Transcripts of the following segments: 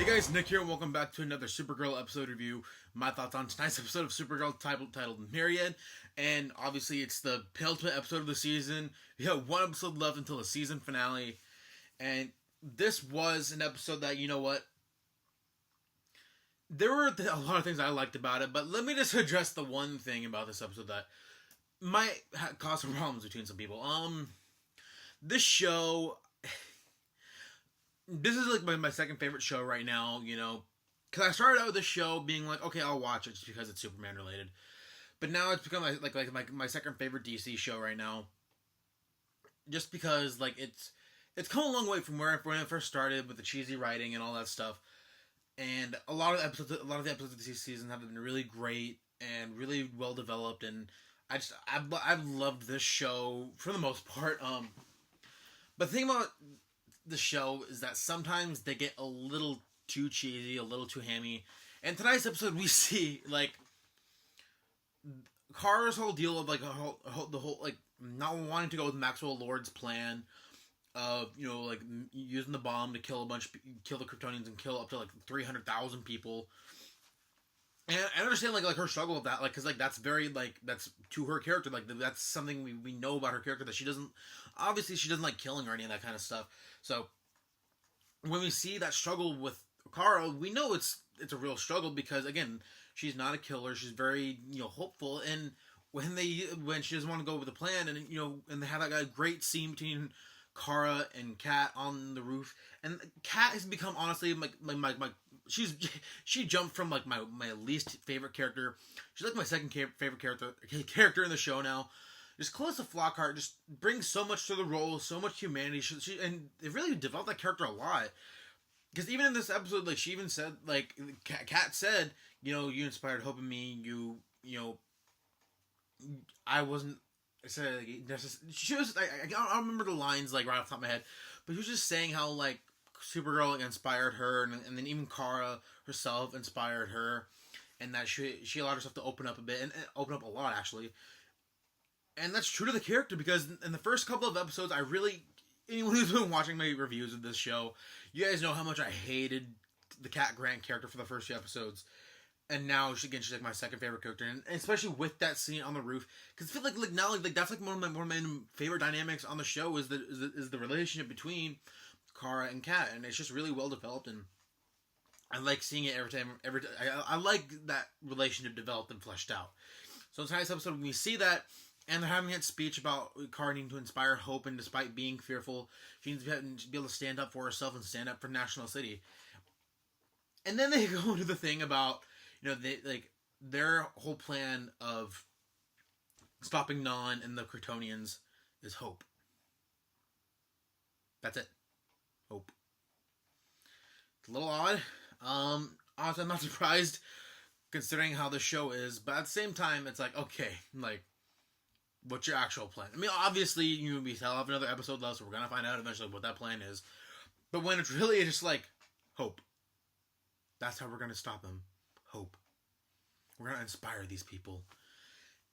Guys, Nick here, and welcome back to another Supergirl episode review. My thoughts on tonight's episode of Supergirl titled Myriad, and obviously it's the penultimate episode of the season. We have one episode left until the season finale, and this was an episode that, you know what, there were a lot of things I liked about it, but let me just address the one thing about this episode that might cause some problems between some people. This show... This is like my second favorite show right now, you know, because I started out with this show being like, okay, I'll watch it just because it's Superman related, but now it's become like my second favorite DC show right now, just because like it's come a long way from when it first started with the cheesy writing and all that stuff, and a lot of the episodes of this season have been really great and really well developed, and I've loved this show for the most part. But the thing about the show is that sometimes they get a little too cheesy, a little too hammy. And tonight's episode, we see like Kara's whole deal of like the whole like not wanting to go with Maxwell Lord's plan of, you know, like using the bomb to kill the Kryptonians and kill up to like 300,000 people. And I understand like her struggle with that, like, because like that's to her character, like that's something we know about her character, that she doesn't like killing or any of that kind of stuff. So when we see that struggle with Kara, we know it's a real struggle, because again, she's not a killer. She's very, you know, hopeful, and when she doesn't want to go with the plan, and you know, and they have that great scene between Kara and Kat on the roof, and Kat has become honestly my she jumped from like my least favorite character. She's like my second favorite character in the show now. Just Calista Flockhart just brings so much to the role, so much humanity. And they really developed that character a lot. Because even in this episode, like she even said, like Kat said, you know, you inspired hope in me. You know, I wasn't. I said like, she was. I don't remember the lines like right off the top of my head, but she was just saying how like Supergirl inspired her, and then even Kara herself inspired her, and that she allowed herself to open up a bit, and open up a lot actually. And that's true to the character, because in the first couple of episodes, anyone who's been watching my reviews of this show, you guys know how much I hated the Cat Grant character for the first few episodes. And now, she's like my second favorite character, and especially with that scene on the roof, because I feel like now like that's like one of my favorite dynamics on the show is the relationship between Kara and Kat, and it's just really well developed, and I like seeing it every time. I like that relationship developed and fleshed out. So in tonight's episode, when we see that, and they're having that speech about Kara needing to inspire hope, and despite being fearful, she needs to be able to stand up for herself and stand up for National City. And then they go into the thing about, you know, their whole plan of stopping Non and the Kryptonians is hope. That's it. Hope. It's a little odd. Honestly, I'm not surprised considering how the show is, but at the same time, it's like, okay, like, what's your actual plan? I mean, obviously, we still have another episode left, so we're gonna find out eventually what that plan is. But when it's really just like, hope. That's how we're gonna stop them. Hope. We're gonna inspire these people.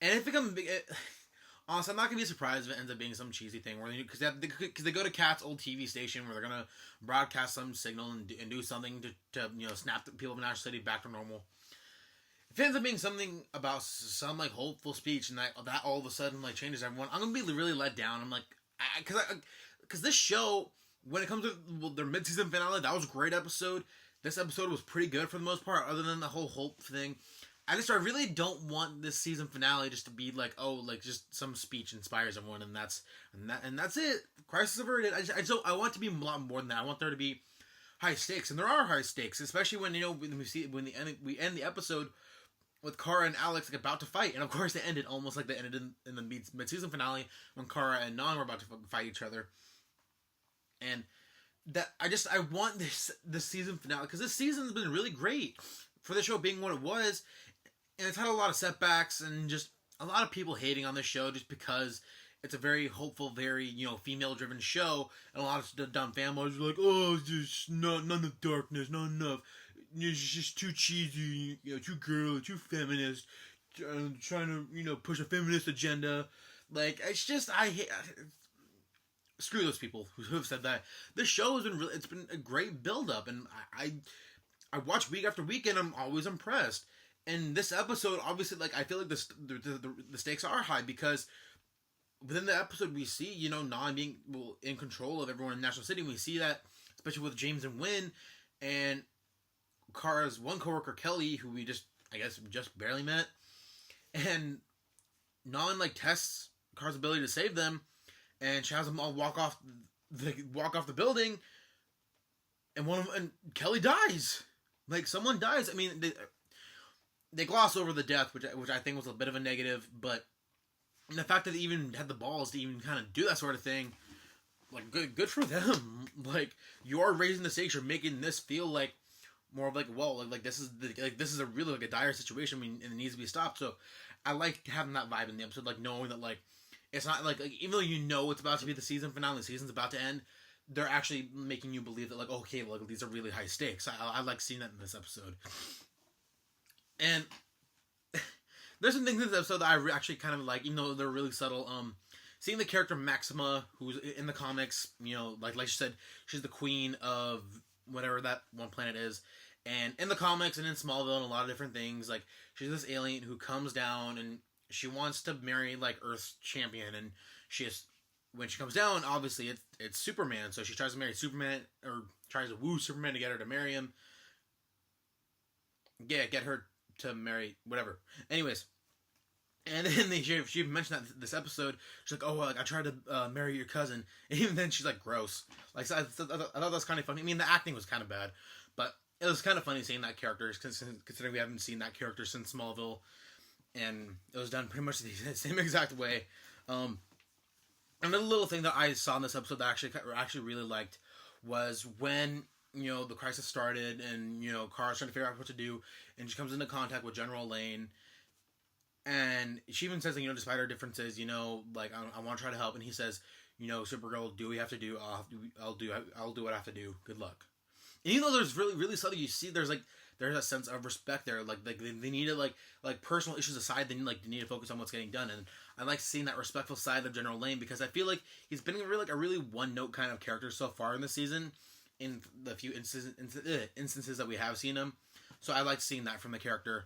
And if it becomes big, honestly, I'm not gonna be surprised if it ends up being some cheesy thing where because they go to Kat's old TV station where they're gonna broadcast some signal and do something to you know, snap the people of National City back to normal. If it ends up being something about some like hopeful speech, and that all of a sudden like changes everyone, I'm gonna be really let down. I'm like, because this show, when it comes to their mid-season finale, that was a great episode. This episode was pretty good for the most part, other than the whole hope thing. I really don't want this season finale just to be like, oh, like just some speech inspires everyone, and that's it. Crisis averted. I want it to be a lot more than that. I want there to be high stakes, and there are high stakes, especially when, you know, we end the episode with Kara and Alex like about to fight, and of course they ended almost like they ended in the mid-season finale when Kara and Non were about to fight each other. And that I want this season finale, because this season has been really great for the show being what it was, and it's had a lot of setbacks and just a lot of people hating on this show just because it's a very hopeful, very, you know, female-driven show, and a lot of dumb fanboys are like, oh, just none of darkness, not enough. It's just too cheesy, you know, too girly, too feminist, trying to, you know, push a feminist agenda. Like, it's just, I hate... Screw those people who have said that. This show has been it's been a great build-up, and I watch week after week, and I'm always impressed. And this episode, obviously, like I feel like the stakes are high because within the episode we see, you know, Non being in control of everyone in National City. And we see that, especially with James and Wynn, and Kara's one coworker Kelly, who we just barely met, and Non like tests Kara's ability to save them, and she has them all walk off the building, and Kelly dies. Like someone dies. I mean, they gloss over the death, which I think was a bit of a negative, but the fact that they even had the balls to even kind of do that sort of thing, like good for them. Like you are raising the stakes. You're making this feel like more of like, well, like this is a really like a dire situation. I mean, and it needs to be stopped. So I like having that vibe in the episode, like knowing that like it's not like even though you know it's about to be the season finale, the season's about to end, they're actually making you believe that like, okay, like these are really high stakes. I like seeing that in this episode. And there's some things in this episode that I actually kind of like, even though they're really subtle. Seeing the character Maxima, who's in the comics, you know, like she said, she's the queen of whatever that one planet is. And in the comics and in Smallville and a lot of different things, like she's this alien who comes down and she wants to marry like Earth's champion, and when she comes down, obviously it's Superman, so she tries to marry Superman, or tries to woo Superman to get her to marry him. Yeah, get her to marry whatever. Anyways, and then she mentioned that this episode. She's like, "Oh, like I tried to marry your cousin," and even then she's like, "Gross." Like I thought that was kind of funny. I mean, the acting was kind of bad, but it was kind of funny seeing that character, considering we haven't seen that character since Smallville, and it was done pretty much the same exact way. Another little thing that I saw in this episode that I actually really liked was when, you know, the crisis started and, you know, Kara's trying to figure out what to do, and she comes into contact with General Lane, and she even says that, you know, despite our differences, you know, like I want to try to help, and he says, you know, Supergirl, do what you have to do. I'll do what I have to do. Good luck. And even though there's really subtle, you see there's a sense of respect there. Like they need to like personal issues aside, they need to focus on what's getting done. And I like seeing that respectful side of General Lane, because I feel like he's been a really one note kind of character so far in the season, in the few instances that we have seen him. So I like seeing that from the character.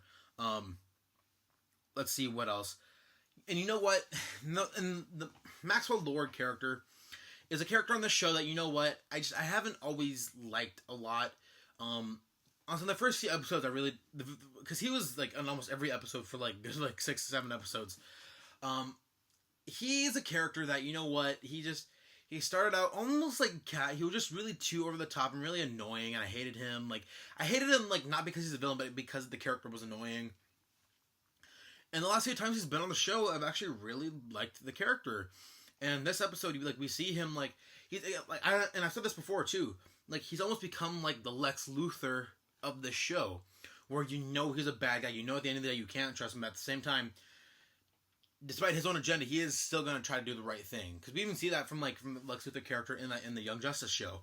Let's see what else. And you know what? No, and the Maxwell Lord character is a character on the show that, you know what, I haven't always liked a lot. Also, in the first few episodes, I really, because he was like on almost every episode for like 6-7 episodes. He's a character that, you know what, he started out almost like Cat. He was just really too over the top and really annoying, and I hated him. Like, I hated him, like, not because he's a villain, but because the character was annoying. And the last few times he's been on the show, I've actually really liked the character. And this episode, like, we see him, like, he's like, and I've said this before too, like, he's almost become like the Lex Luthor of the show, where you know he's a bad guy. You know at the end of the day you can't trust him. At the same time, despite his own agenda, he is still going to try to do the right thing. Because we even see that from the Lex Luthor character in the Young Justice show,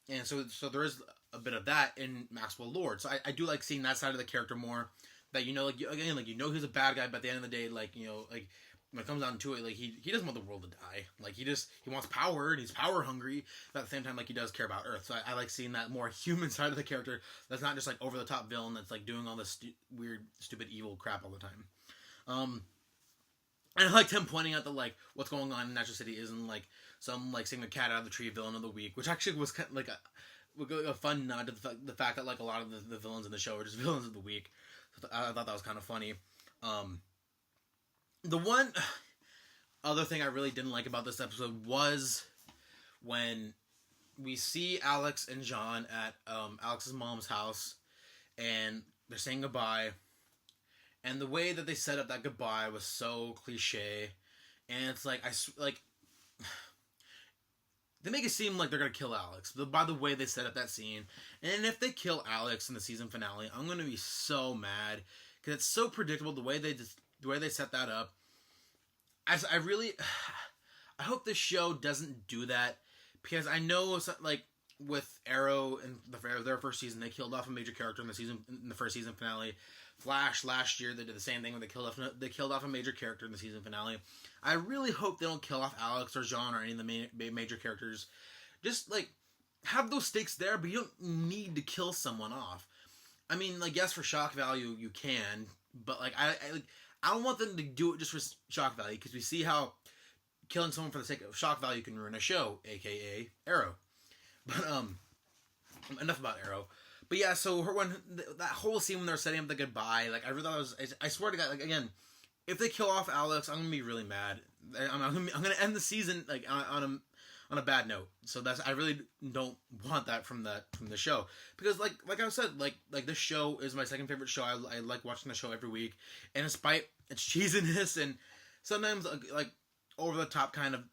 and so there is a bit of that in Maxwell Lord. So I do like seeing that side of the character more. That, you know, like, again, like, you know he's a bad guy, but at the end of the day, like, you know, like, when it comes down to it, like, he doesn't want the world to die. Like, he wants power, and he's power hungry, but at the same time, like, he does care about Earth. So I like seeing that more human side of the character that's not just, like, over-the-top villain that's, like, doing all this weird, stupid, evil crap all the time. And I liked him pointing out that, like, what's going on in Natural City isn't, like, some, like, seeing the cat out of the tree villain of the week, which actually was kind of, like, a fun nod to the fact that, like, a lot of the villains in the show are just villains of the week. So I thought that was kind of funny. The one other thing I really didn't like about this episode was when we see Alex and John at Alex's mom's house, and they're saying goodbye, and the way that they set up that goodbye was so cliche, and it's like, they make it seem like they're going to kill Alex, but by the way they set up that scene. And if they kill Alex in the season finale, I'm going to be so mad, because it's so predictable the way they set that up. I hope this show doesn't do that, because I know, like, with Arrow and their first season, they killed off a major character in the first season finale. Flash last year, they did the same thing when they killed off a major character in the season finale. I really hope they don't kill off Alex or John or any of the major characters. Just, like, have those stakes there, but you don't need to kill someone off. I mean, like, yes, for shock value you can, but like I don't want them to do it just for shock value, because we see how killing someone for the sake of shock value can ruin a show, aka Arrow. But enough about Arrow. But yeah, so that whole scene when they're setting up the goodbye, like I really thought it was. I swear to God, like again, if they kill off Alex, I'm gonna be really mad. I'm gonna end the season like on a bad note. So I really don't want that from the show, because like I said, like this show is my second favorite show. I like watching the show every week, and despite its cheesiness and sometimes like over the top kind of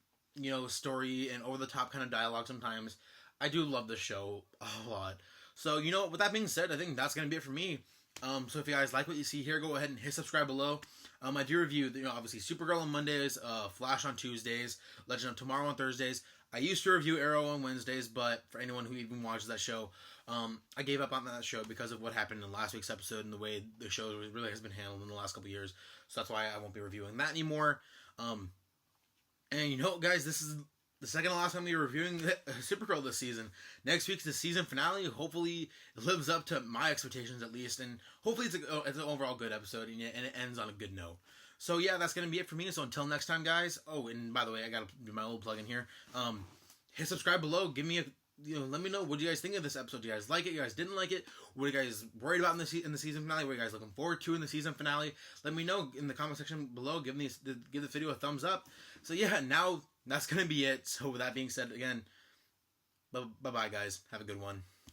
story and over the top kind of dialogue, sometimes I do love the show a lot. So with that being said, I think that's gonna be it for me. So if you guys like what you see here, go ahead and hit subscribe below. I do review, obviously Supergirl on Mondays, Flash on Tuesdays, Legend of Tomorrow on Thursdays. I used to review Arrow on Wednesdays, but for anyone who even watches that show, I gave up on that show because of what happened in last week's episode and the way the show really has been handled in the last couple of years. So that's why I won't be reviewing that anymore. And guys, this is the second to last time we're reviewing Supergirl this season. Next week's the season finale. Hopefully it lives up to my expectations at least, and hopefully it's an overall good episode, and it ends on a good note. So yeah, that's going to be it for me. So until next time, guys. Oh, and by the way, I got to do my little plug in here. Hit subscribe below. Give me let me know, what do you guys think of this episode? Do you guys like it? You guys didn't like it? What are you guys worried about in the season finale? What are you guys looking forward to in the season finale? Let me know in the comment section below. Give this video a thumbs up. So yeah, now that's going to be it. So with that being said, again, bye-bye, guys. Have a good one.